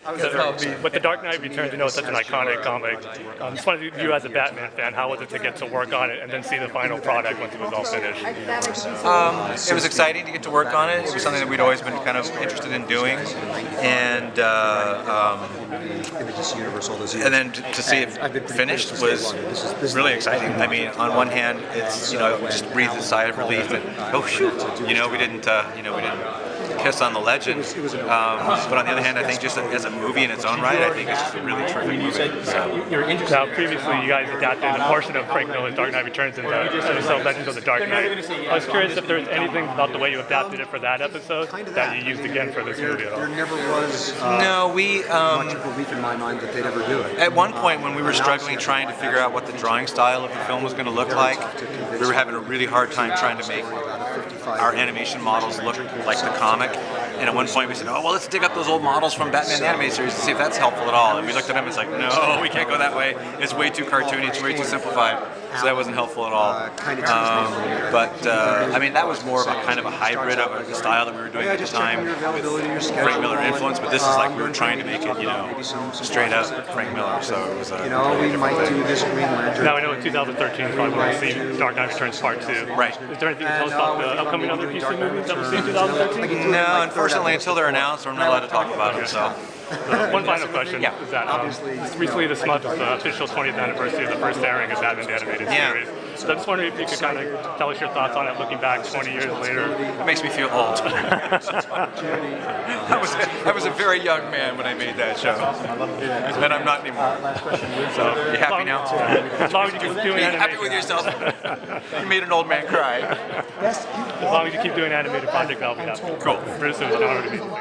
But The Dark Knight Returns, it's such an iconic comic. Just wanted you as a Batman fan, how was it to get to work on it and then see the final product once it was all finished? It was exciting to get to work on it. It was something that we'd always been kind of interested in doing, and then to see it finished was really exciting. I mean, on one hand, it's it just breathes a sigh of relief, and oh shoot, we didn't piss on the legend. But on the other hand, I think just as a movie in its own right, I think it's just a really terrific movie. So. Now, previously, you guys adapted a portion of Frank Miller's Dark Knight Returns into Legends of the Dark Knight. I was curious if there's anything about the way you adapted it for that episode that you used again for this movie at all. There never was no, much of a belief in my mind that they'd ever do it. At one point, when we were struggling trying to figure out what the drawing style of the film was going to look like, we were having a really hard time trying to make our animation models look like the comic. And at one point we said, oh, well, let's dig up those old models from Batman the Animated Series and see if that's helpful at all. And we looked at them and it's like, no, we can't go that way. It's way too cartoony, it's way too simplified. So that wasn't helpful at all. I mean, that was more of a kind of a hybrid of the style that we were doing at the time with Frank Miller influence, but this is like we were trying to make it, straight up Frank Miller. So it was we might do this Green Lantern. Now I know in 2013 is probably when we'll see Dark Knight Returns Part 2. Right. Is there anything you can tell us about the upcoming other DC movies that we'll see in 2013? No, unfortunately, until they're announced, we're not allowed to talk about them. So. One final question is that recently this month is the official 20th anniversary of the first airing of Batman the Animated Series. So I just wondering if you could kind of tell us your thoughts on it looking back 20 years later. It makes me feel old. I was a very young man when I made that show, and I'm not anymore. So, you happy now? As long as you keep doing animation. Happy with yourself? You made an old man cry. As long as you keep doing animated projects, I'll be happy. Cool. Bruce, it was an honor to meet you.